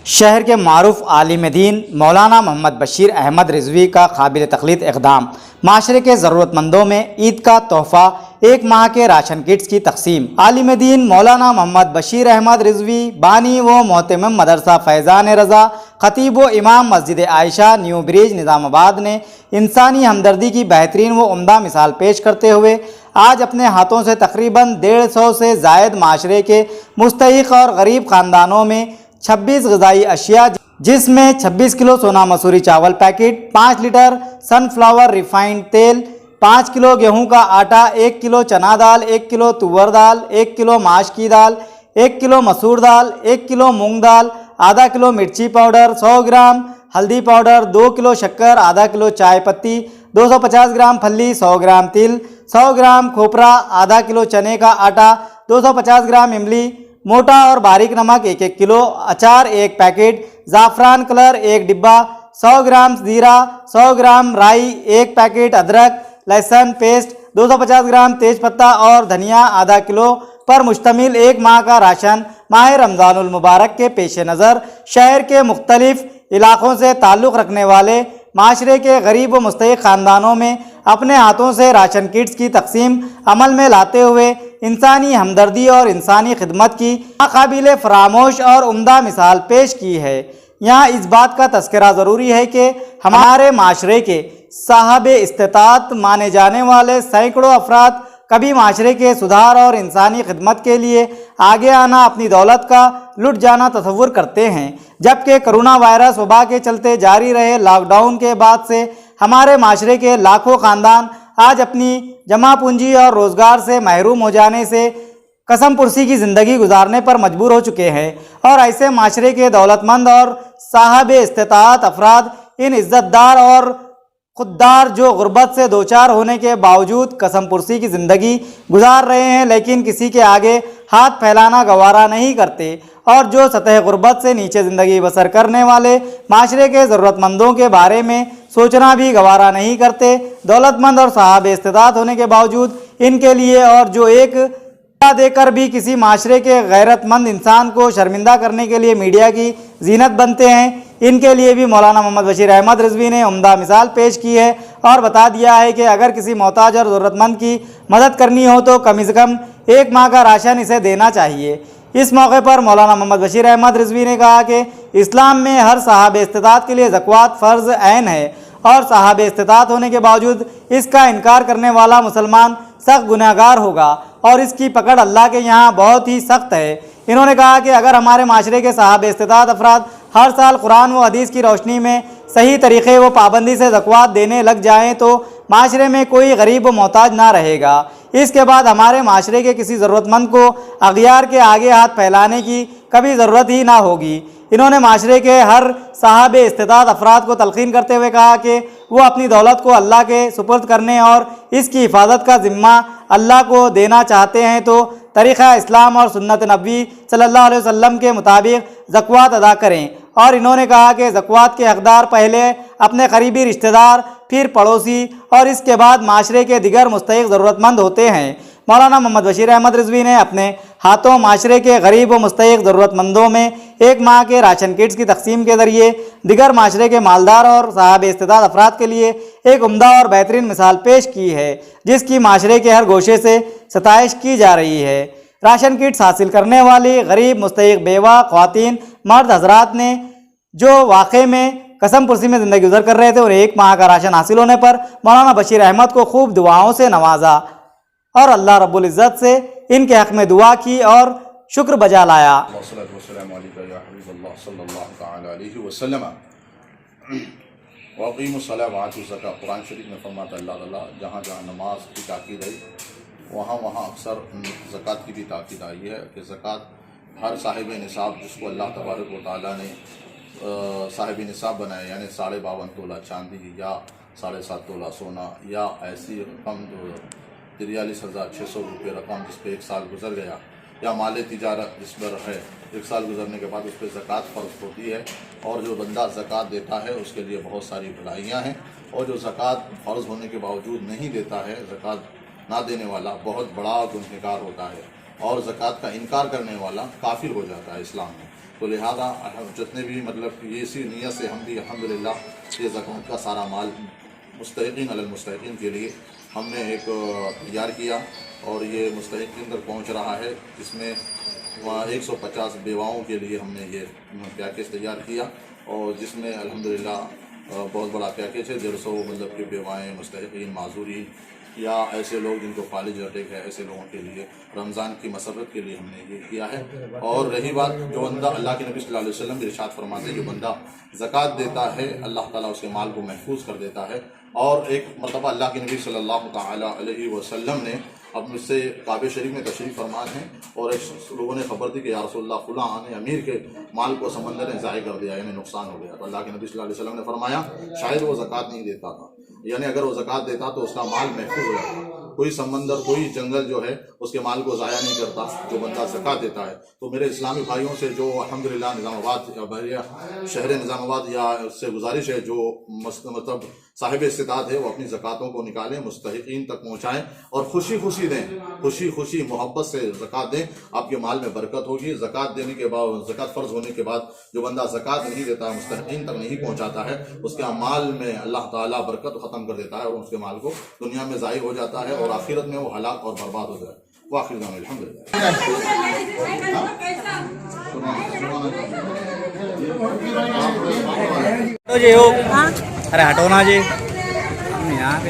شہر کے معروف عالم دین مولانا محمد بشیر احمد رضوی کا قابل تقلید اقدام، معاشرے کے ضرورت مندوں میں عید کا تحفہ، ایک ماہ کے راشن کٹس کی تقسیم۔ عالم دین مولانا محمد بشیر احمد رضوی، بانی و محتمم مدرسہ فیضان رضا، خطیب و امام مسجد عائشہ نیو برج نظام آباد نے انسانی ہمدردی کی بہترین و عمدہ مثال پیش کرتے ہوئے آج اپنے ہاتھوں سے تقریباً 150 سے زائد معاشرے کے مستحق اور غریب خاندانوں میں 26 غذائی اشیاء، جس میں 26 کلو سونا مسوری چاول پیکٹ، 5 لیٹر سن فلاور ریفائنڈ تیل، 5 کلو گیہوں کا آٹا، 1 کلو چنا دال، 1 کلو تور دال، 1 کلو ماش کی دال، 1 کلو مسور دال، 1 کلو مونگ دال، آدھا کلو مرچی پاؤڈر، 100 گرام ہلدی پاؤڈر، 2 کلو شکر، آدھا کلو چائے پتی، 250 گرام پھلی، 100 گرام تل، 100 گرام کھوپرا، آدھا کلو چنے کا آٹا، 250 گرام املی، موٹا اور باریک نمک 1 کلو، اچار 1 پیکٹ، زعفران کلر 1 ڈبہ، 100 گرام زیرہ، 100 گرام رائی 1 پیکٹ، ادرک لہسن پیسٹ 250 گرام، تیز پتہ اور دھنیا آدھا کلو پر مشتمل ایک ماہ کا راشن ماہ رمضان المبارک کے پیش نظر شہر کے مختلف علاقوں سے تعلق رکھنے والے معاشرے کے غریب و مستحق خاندانوں میں اپنے ہاتھوں سے راشن کٹس کی تقسیم عمل میں لاتے ہوئے انسانی ہمدردی اور انسانی خدمت کی ناقابل فراموش اور عمدہ مثال پیش کی ہے۔ یہاں اس بات کا تذکرہ ضروری ہے کہ ہمارے معاشرے کے صاحب استطاعت مانے جانے والے سینکڑوں افراد کبھی معاشرے کے سدھار اور انسانی خدمت کے لیے آگے آنا اپنی دولت کا لٹ جانا تصور کرتے ہیں، جبکہ کرونا وائرس وبا کے چلتے جاری رہے لاک ڈاؤن کے بعد سے ہمارے معاشرے کے لاکھوں خاندان آج اپنی جمع پونجی اور روزگار سے محروم ہو جانے سے قسم پرسی کی زندگی گزارنے پر مجبور ہو چکے ہیں، اور ایسے معاشرے کے دولت مند اور صاحب استطاعت افراد ان عزت دار اور خوددار جو غربت سے دوچار ہونے کے باوجود قسم پرسی کی زندگی گزار رہے ہیں لیکن کسی کے آگے ہاتھ پھیلانا گوارا نہیں کرتے، اور جو سطح غربت سے نیچے زندگی بسر کرنے والے معاشرے کے ضرورت مندوں کے بارے میں سوچنا بھی گوارا نہیں کرتے، دولت مند اور صاحب استطاعت ہونے کے باوجود ان کے لیے، اور جو ایک دے کر بھی کسی معاشرے کے غیرت مند انسان کو شرمندہ کرنے کے لیے میڈیا کی زینت بنتے ہیں، ان کے لیے بھی مولانا محمد بشیر احمد رضوی نے عمدہ مثال پیش کی ہے اور بتا دیا ہے کہ اگر کسی محتاج اور ضرورت مند کی مدد کرنی ہو تو کم از کم ایک ماہ کا راشن اسے دینا چاہیے۔ اس موقع پر مولانا محمد بشیر احمد رضوی نے کہا کہ اسلام میں ہر صاحب استطاعت کے لیے زکوٰۃ فرض عین ہے، اور صاحب استطاعت ہونے کے باوجود اس کا انکار کرنے والا مسلمان سخت گنہگار ہوگا، اور اس کی پکڑ اللہ کے یہاں بہت ہی سخت ہے۔ انہوں نے کہا کہ اگر ہمارے معاشرے کے صاحب استطاعت افراد ہر سال قرآن و حدیث کی روشنی میں صحیح طریقے و پابندی سے زکوٰۃ دینے لگ جائیں تو معاشرے میں کوئی غریب و محتاج نہ رہے گا۔ اس کے بعد ہمارے معاشرے کے کسی ضرورت مند کو اغیار کے آگے ہاتھ پھیلانے کی کبھی ضرورت ہی نہ ہوگی۔ انہوں نے معاشرے کے ہر صاحب استطاعت افراد کو تلقین کرتے ہوئے کہا کہ وہ اپنی دولت کو اللہ کے سپرد کرنے اور اس کی حفاظت کا ذمہ اللہ کو دینا چاہتے ہیں تو طریقہ اسلام اور سنت نبوی صلی اللہ علیہ وسلم کے مطابق زکوٰۃ ادا کریں، اور انہوں نے کہا کہ زکوٰۃ کے حقدار پہلے اپنے قریبی رشتہ دار، پھر پڑوسی اور اس کے بعد معاشرے کے دیگر مستحق ضرورت مند ہوتے ہیں۔ مولانا محمد بشیر احمد رضوی نے اپنے ہاتھوں معاشرے کے غریب و مستحق ضرورت مندوں میں ایک ماہ کے راشن کٹس کی تقسیم کے ذریعے دیگر معاشرے کے مالدار اور صاحب استطاعت افراد کے لیے ایک عمدہ اور بہترین مثال پیش کی ہے، جس کی معاشرے کے ہر گوشے سے ستائش کی جا رہی ہے۔ راشن کٹس حاصل کرنے والی غریب مستحق بیوہ، خواتین، مرد حضرات نے جو واقعے میں قسم پرسی میں زندگی گزر کر رہے تھے، انہیں ایک ماہ کا راشن حاصل ہونے پر مولانا بشیر احمد کو خوب دعاؤں سے نوازا اور اللہ رب العزت سے ان کے حق میں دعا کی اور شکر بجا لایا۔ وَأَقِيمُوا الصَّلَاةَ وَآتُوا الزَّكَاةَ قرآن شریف میں فرماتا ہے اللہ تعالیٰ جہاں جہاں نماز کی تاکید آئی وہاں وہاں اکثر زکوٰۃ کی بھی تاکید آئی ہے کہ زکوٰۃ ہر صاحب نصاب جس کو اللہ تبارک و تعالیٰ نے صاحب نصاب بنایا، یعنی 52.5 تولہ چاندی یا 7.5 تولہ سونا یا ایسی رقم جو 43,600 روپے رقم جس پہ 1 سال گزر گیا، یا مال تجارت جس پر ہے 1 سال گزرنے کے بعد اس پہ زکوٰۃ فرض ہوتی ہے، اور جو بندہ زکوٰۃ دیتا ہے اس کے لیے بہت ساری بھلائیاں ہیں، اور جو زکوٰۃ فرض ہونے کے باوجود نہیں دیتا ہے، زکوٰۃ نہ دینے والا بہت بڑا گنہگار ہوتا ہے، اور زکوٰۃ کا انکار کرنے والا کافر ہو جاتا ہے اسلام میں۔ تو لہٰذا جتنے بھی مطلب یہ اسی نیت سے ہم بھی الحمدللہ یہ زکوٰۃ کا سارا مال مستحقین علی المستحقین کے لیے ہم نے ایک تیار کیا اور یہ مستحقین تک پہنچ رہا ہے. اس میں 150 بیواؤں کے لیے ہم نے یہ پیکیج تیار کیا اور جس میں الحمدللہ بہت بڑا پیکیج ہے. 150 مطلب کہ بیوائیں مستحقین معذورین یا ایسے لوگ جن کو فالج اٹیک ہے ایسے لوگوں کے لیے رمضان کی مسرت کے لیے ہم نے یہ کیا ہے. اور رہی بات جو بندہ اللہ کے نبی صلی اللہ علیہ وسلم بھی ارشاد فرماتے ہیں جو بندہ زکوٰۃ دیتا ہے اللہ تعالیٰ اس کے مال کو محفوظ کر دیتا ہے. اور ایک مرتبہ اللہ کے نبی صلی اللہ تعالیٰ علیہ وسلم نے اب مجھ سے کعبہ شریف میں تشریف فرما ہیں اور ایک لوگوں نے خبر دی کہ یا رسول اللہ فلاں نے امیر کے مال کو سمندر نے ضائع کر دیا یعنی نقصان ہو گیا. تو اللہ کے نبی صلی اللہ علیہ وسلم نے فرمایا شاید وہ زکوٰۃ نہیں دیتا تھا, یعنی اگر وہ زکوٰۃ دیتا تو اس کا مال محفوظ ہو جاتا. کوئی سمندر کوئی جنگل جو ہے اس کے مال کو ضائع نہیں کرتا جو بندہ زکوٰۃ دیتا ہے. تو میرے اسلامی بھائیوں سے جو الحمدللہ نظام آباد یا شہر نظام آباد یا اس سے گزارش ہے جو مطلب صاحب استطاعت ہے وہ اپنی زکوٰۃوں کو نکالیں, مستحقین تک پہنچائیں اور خوشی خوشی دیں, خوشی خوشی محبت سے زکوٰۃ دیں. آپ کے مال میں برکت ہوگی. زکوٰۃ دینے کے بعد زکوٰۃ فرض ہونے کے بعد جو بندہ زکوٰۃ نہیں دیتا ہے مستحقین تک نہیں پہنچاتا ہے اس کے مال میں اللہ تعالیٰ برکت ختم کر دیتا ہے اور اس کے مال کو دنیا میں ضائع ہو جاتا ہے اور آخرت میں وہ ہلاک اور برباد ہو جائے. وہ آخر دام الحمدللہ. جی ہو ارے ہٹو نا جی یہاں پہ